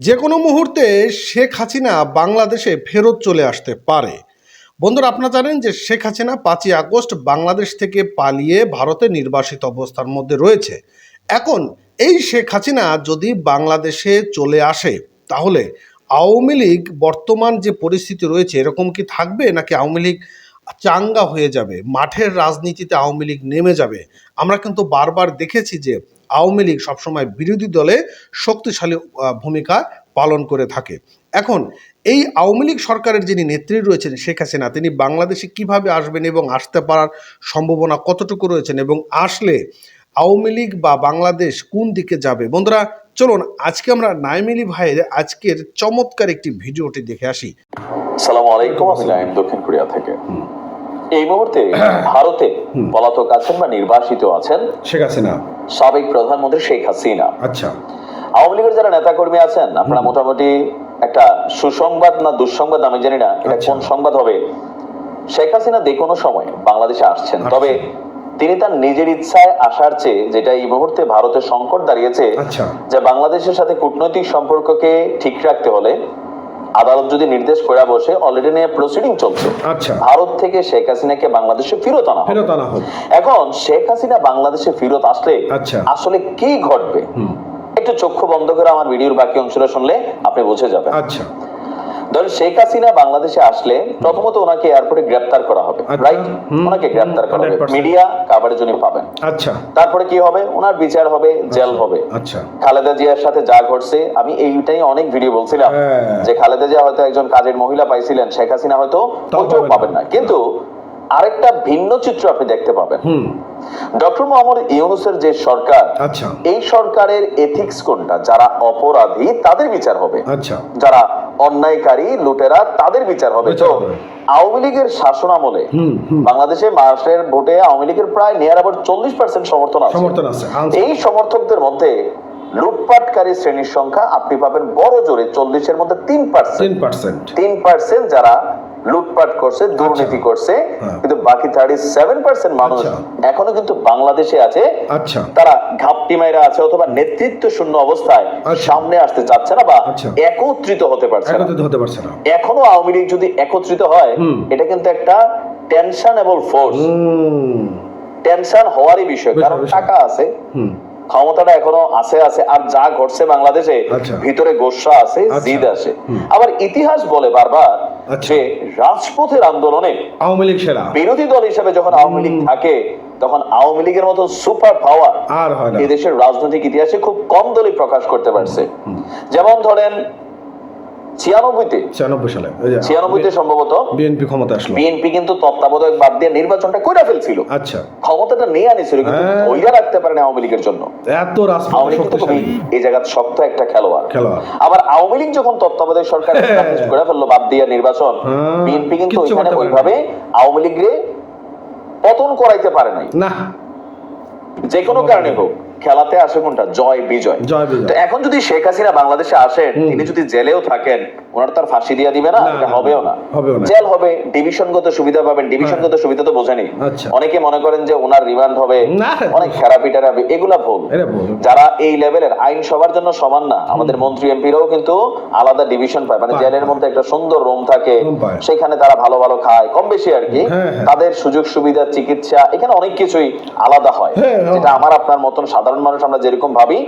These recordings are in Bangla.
যে কোনো মুহূর্তে শেখ হাসিনা বাংলাদেশে ফেরত চলে আসতে পারে। বন্ধুরা, আপনারা জানেন যে শেখ হাসিনা 5ই আগস্ট বাংলাদেশ থেকে পালিয়ে ভারতে নির্বাসিত অবস্থার মধ্যে রয়েছে। এখন এই শেখ হাসিনা যদি বাংলাদেশে চলে আসে, তাহলে আওয়ামী লীগ বর্তমান যে পরিস্থিতি রয়েছে এরকম কি থাকবে, নাকি আওয়ামী লীগ চাঙ্গা হয়ে যাবে, মাঠের রাজনীতিতে আওয়ামী লীগ নেমে যাবে? আমরা কিন্তু বারবার দেখেছি যে আওয়ামী লীগ সবসময় বিরোধী দলে শক্তিশালী ভূমিকা পালন করে থাকে। এখন এই আওয়ামী লীগ সরকারের যিনি নেত্রী রয়েছেন শেখ হাসিনা, তিনি বাংলাদেশে কিভাবে আসবেন এবং আসতে পারার সম্ভাবনা কতটুকু রয়েছেন, এবং আসলে আওয়ামী লীগ বা বাংলাদেশ কোন দিকে যাবে? বন্ধুরা, চলুন আজকে আমরা নাইম আলী ভাইয়ের আজকের চমৎকার একটি ভিডিওটি দেখে আসি। আসসালামু আলাইকুম, আমি নাইম, দক্ষিণ কোরিয়া থেকে। এই মুহূর্তে ভারতে পলাতক আছেন বা নির্বাসিত আছেন শেখ হাসিনা, সাবেক প্রধানমন্ত্রী শেখ হাসিনা। আচ্ছা, আওয়ামী লীগের যারা নেতা কর্মী আছেন, আপনারা মোটামুটি একটা সুসংবাদ না দুঃসংবাদ আমি জানি না এটা কোন সংবাদ হবে, শেখ হাসিনা যে কোনো সময় বাংলাদেশে আসছেন। তবে তিনি তার নিজের ইচ্ছায় আসার চেয়ে, যেটা এই মুহূর্তে ভারতের সংকট দাঁড়িয়েছে, যে বাংলাদেশের সাথে কূটনৈতিক সম্পর্ককে ঠিক রাখতে হলে আদালত যদি নির্দেশ করে বসে, অলরেডি নিয়ে প্রসিডিং চলছে, ভারত থেকে শেখ হাসিনাকে বাংলাদেশে ফেরত আনা হবে। এখন শেখ হাসিনা বাংলাদেশে ফেরত আসলে আসলে কি ঘটবে, একটু চক্ষু বন্ধ করে আমার ভিডিওর বাকি অংশটা শুনলে আপনি বুঝে যাবেন। আচ্ছা, ধরেন শেখ হাসিনা বাংলাদেশে আসলে প্রথমত ওনাকে এয়ারপোর্টে গ্রেফতার করা হবে, রাইট? ওনাকে গ্রেফতার করা হবে, মিডিয়া কাভারেজ উনি পাবেন। আচ্ছা, তারপরে কি হবে? ওনার বিচার হবে, জেল হবে। আচ্ছা, খালেদা জিয়ার সাথে যা ঘটছে, আমি এইটাই অনেক ভিডিও বলছিলাম যে খালেদা জিয়া হয়তো একজন কাজের মহিলা পাইছিলেন, শেখ হাসিনা হয়তো ওইটাও পাবেন না। কিন্তু আরেকটা ভিন্ন চিত্র আপনি দেখতে পাবেন। ডক্টর মোহাম্মদ ইউনূসের যে সরকার, এই সরকারের এথিক্স কোনটা? যারা অপরাধী তাদের বিচার হবে, যারা অন্যায়কারী লুটেরা তাদের বিচার হবে। তো আওয়ামী লীগের শাসন আমলে বাংলাদেশে মাসের ভোটে আওয়ামী লীগের প্রায় নিয়ার আবার 40% সমর্থন আছে। এই সমর্থকদের মধ্যে লুটপাটকারী শ্রেণীর সংখ্যা আপনি পাবেন বড় জোরে 40-এর মধ্যে 3% যারা লুটপাট করছে, দুর্নীতি করছে। কিন্তু বাকি 37% মানুষ এখনো কিন্তু বাংলাদেশে আছে, তারা ঘাপটি মাইরা আছে অথবা নেতৃত্ব শূন্য অবস্থায় সামনে আসতে চাচ্ছে না বা একত্রিত হতে পারছে না। এখনো আওয়ামী লীগ যদি একত্রিত হয়, এটা কিন্তু একটা টেনশনেবল ফোর্স, টেনশন হওয়ারই বিষয়। কারণ টাকা আছে, ক্ষমতাটা এখনো আছে। আর যা ঘটছে বাংলাদেশে, ভিতরে গোসা আছে, জিদ আছে। আবার ইতিহাস বলে বারবার যে রাজপথের আন্দোলনে আওয়ামী লীগ সেরা, বিরোধী দল হিসেবে যখন আওয়ামী লীগ থাকে, তখন আওয়ামী লীগের মতো সুপার পাওয়ার এই দেশের রাজনৈতিক ইতিহাসে খুব কম দলই প্রকাশ করতে পারছে। যেমন ধরেন 96 সম্ভবত বিএনপি ক্ষমতা আসলো। বিএনপি কিন্তু তত্ত্বাবধায়ক বাদ দিয়ে নির্বাচনটা কইরা ফেলছিল। আচ্ছা, ক্ষমতাটা নিয়ে আনিছিল, কিন্তু ধইরা রাখতে পারেনি আওয়ামী লীগের জন্য। এত আওয়ামী লীগ তো এই জায়গা শক্ত একটা খেলোয়াড়। আবার আওয়ামী লীগ যখন তত্ত্বাবধায়ক সরকার করে ফেললো বাদ দিয়ে নির্বাচন, বিএনপি কিন্তু ওইখানে ওইভাবে আওয়ামী লীগরে পতন করাইতে পারে নাই না, যে কোনো কারণে হোক। খেলাতে আসে কোনটা? জয় বিজয়। তো এখন যদি শেখ হাসিনা বাংলাদেশে আসেন, তিনি যদি জেলেও থাকেন, ওনার তার ফাঁসি দিয়ে দিবে না, এটা হবেও না। জেল হবে, ডিভিশনগত সুবিধা পাবেন। ডিভিশনগত সুবিধা তো বোঝেনি। অনেকে মনে করেন যে ওনার রিমান্ড হবে, অনেক থেরাপি টেরাপি, এগুলা ভুল। যারা এই লেভেলের আইন সবার জন্য সমান না, আমাদের মন্ত্রী এমপিরাও কিন্তু আলাদা ডিভিশন পায়, মানে জেলের মধ্যে একটা সুন্দর রুম থাকে, সেখানে তারা ভালো ভালো খায়, কম বেশি আর কি। তাদের সুযোগ সুবিধা, চিকিৎসা, এখানে অনেক কিছুই আলাদা হয়, যেটা আমার আপনার মতন সাধারণ মানুষ আমরা যেরকম ভাবি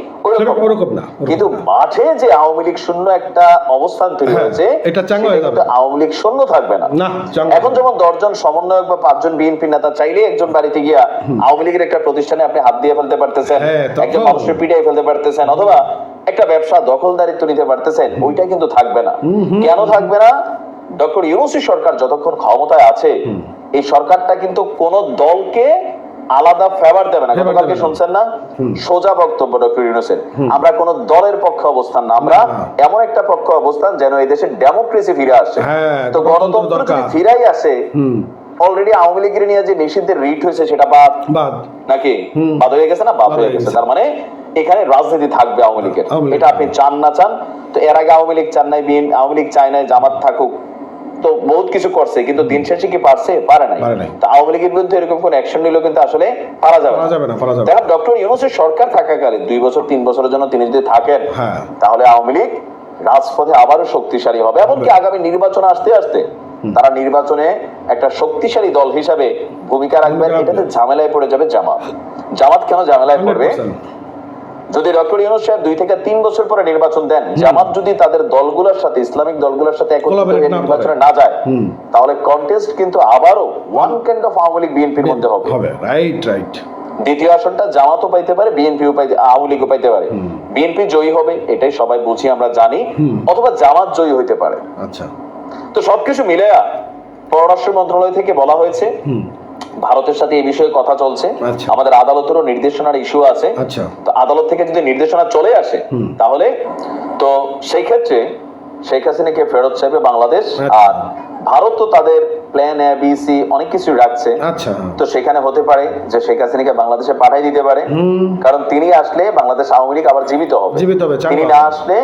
ওরকম না। কিন্তু মাঠে যে আওয়ামী লীগ শূন্য একটা অবস্থান তৈরি হয়েছে, এটা আওয়ামী লীগ শূন্য থাকবে না। এখন যেমন 10 জন সমন্বয়ক বা 5 জন বিএনপি নেতা চাইলে একজন বাড়িতে গিয়া আওয়ামী লীগের একটা প্রতিষ্ঠানে আপনি হাত দিয়ে ফেলতে পারতেছেন, একজন মানুষের পিটাই ফেলতে পারতেছেন, অথবা একটা ব্যবসা দখলদারিত্ব নিতে পারতেছেন, ওইটা কিন্তু থাকবে না। কেন থাকবে না? ডক্টর ইউনূসের সরকার যতক্ষণ ক্ষমতায় আছে, এই সরকারটা কিন্তু কোন দলকে আলাদা ফেভার দেবে না। গতকালকে শুনছেন না সোজা বক্তব্য ডক্টর ইউনূসের, আমরা কোন দলের পক্ষে অবস্থান না, আমরা এমন একটা পক্ষে অবস্থান যেন এই দেশে ডেমোক্রেসি ফিরে আসে। তো গণতন্ত্র যদি ফিরাই আসে, অলরেডি আওয়ামী লীগের নিয়ে যে নিষিদ্ধের রিট হয়েছে সেটা বাদ নাকি? বাদ হয়ে গেছে না? বাদ হয়ে গেছে। তার মানে এখানে রাজনীতি থাকবে আওয়ামী লীগের, এটা আপনি চান না চান। তো এর আগে আওয়ামী লীগ চান নাই, আওয়ামী লীগ চায় নাই জামাত থাকুক, তো বহুত কিছু করছে, কিন্তু দিন শেষে কি পারছে? পারে নাই। তো আওয়ামী লীগের বিরুদ্ধে এরকম কোন অ্যাকশন নিলেও কিন্তু আসলে পারা যাবে না। ডক্টর ইউনূসের সরকার থাকাকালীন 2 বছর 3 বছরের জন্য তিনি যদি থাকেন, তাহলে আওয়ামী লীগ রাজপথে আবারও শক্তিশালী হবে, এমনকি আগামী নির্বাচন আসতে আসতে তারা নির্বাচনে একটা শক্তিশালী দল হিসাবে ভূমিকা রাখবেন। এটাতে ঝামেলায় পড়ে যাবে জামাত কেন ঝামেলায় পড়বে? যদি ডক্টর ইউনূস সাহেব 2 থেকে 3 বছর পরে নির্বাচন দেন, জামাত যদি তাদের দলগুলোর সাথে, ইসলামিক দলগুলোর সাথে একত্রিত হয়ে নির্বাচনে না যায়, তাহলে কন্টেস্ট কিন্তু আবারও one kind of Awami League বিএনপির মধ্যে হবে। রাইট। দ্বিতীয় আসনটা জামাতও পাইতে পারে, বিএনপিও পাইতে, আওয়ামী লীগও পাইতে পারে। বিএনপি জয়ী হবে, এটাই সবাই বুঝি, আমরা জানি, অথবা জামাত জয়ী হইতে পারে। আচ্ছা, তো সবকিছু মিলে পররাষ্ট্র মন্ত্রণালয় থেকে বলা হয়েছে ভারতের সাথে এই বিষয়ে কথা চলছে। আমাদের আদালতেরও নির্দেশনার ইস্যু আছে। তো আদালত থেকে যদি নির্দেশনা চলে আসে, তাহলে তো সেই ক্ষেত্রে শেখ হাসিনাকে ফেরত চাইবে বাংলাদেশ। আর ভারত তো তাদের প্ল্যান এ বি সি অনেক কিছু রাখছে। তো সেখানে হতে পারে যে শেখ হাসিনাকে বাংলাদেশে পাঠিয়ে দিতে পারে, কারণ তিনি আসলে বাংলাদেশ আওয়ামী লীগ আবার জীবিত হবে। তিনি না আসলে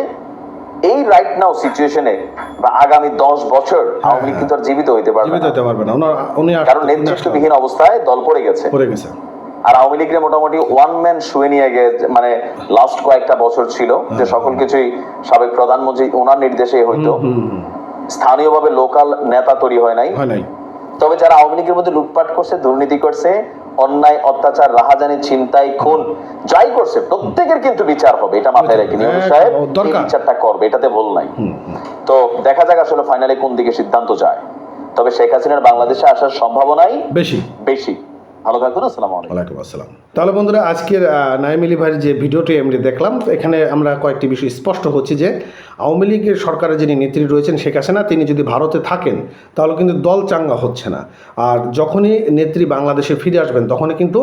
এই রাইট নাও সিচুয়েশনে বা আগামী 10 বছর আওয়ামী লীগ কিন্তু আর জীবিত হইতে পারবে না, কারণ নেতৃত্ববিহীন অবস্থায় দল পড়ে গেছে। আর আওয়ামী লীগের মোটামুটি ওয়ান ম্যান শুয়ে নিয়ে গেছে, মানে লাস্ট কয়েকটা বছর ছিল যে সকল কিছুই সাবেক প্রধানমন্ত্রী ওনার নির্দেশে হইতো, স্থানীয়ভাবে লোকাল নেতা তৈরি হয় নাই। তবে যারা আওয়ামী লীগের মধ্যে লুটপাট করছে, দুর্নীতি করছে, অন্যায় অত্যাচার, রাহাজানি, ছিনতাই, খুন যাই করছে, প্রত্যেকের কিন্তু বিচার হবে, এটা মাথায় রেখে ইউনূস সাহেব এই বিচারটা করবে, এটাতে ভুল নাই। তো দেখা যাক আসলে ফাইনালি কোন দিকে সিদ্ধান্ত যায়। তবে শেখ হাসিনার বাংলাদেশে আসার সম্ভাবনাই বেশি। ভালো থাকুন, আসসালামু আলাইকুম। ওয়ালাইকুম আসসালাম। তাহলে বন্ধুরা, আজকের নাঈম আলী ভাইয়ের যে ভিডিওটি আমরা দেখলাম, এখানে আমরা কয়েকটি বিষয় স্পষ্ট হচ্ছে যে আওয়ামী লীগের সরকারের যিনি নেত্রী রয়েছেন শেখ হাসিনা, তিনি যদি ভারতে থাকেন তাহলে কিন্তু দল চাঙ্গা হচ্ছে না। আর যখনই নেত্রী বাংলাদেশে ফিরে আসবেন তখনই কিন্তু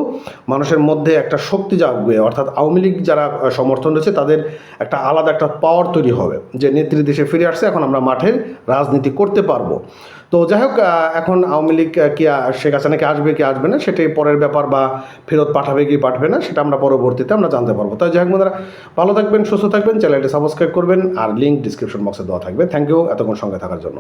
মানুষের মধ্যে একটা শক্তি জাগবে, অর্থাৎ আওয়ামী লীগ যারা সমর্থন রয়েছে তাদের একটা আলাদা একটা পাওয়ার তৈরি হবে যে নেত্রী দেশে ফিরে আসছে, এখন আমরা মাঠের রাজনীতি করতে পারবো। তো যাই হোক, এখন আওয়ামী লীগ কি শেখ হাসিনাকে আসবে কি আসবে না সেটাই পরের ব্যাপার, বা ফেরত পাঠাবে কি পাঠাবে না সেটা আমরা পরবর্তীতে আমরা জানতে পারবো। তাই যাই হোক বন্ধুরা, ভালো থাকবেন, সুস্থ থাকবেন, চ্যানেলটি সাবস্ক্রাইব করবেন, আর লিঙ্ক ডিসক্রিপশন বক্সে দেওয়া থাকবে। থ্যাংক ইউ এতক্ষণ সঙ্গে থাকার জন্য।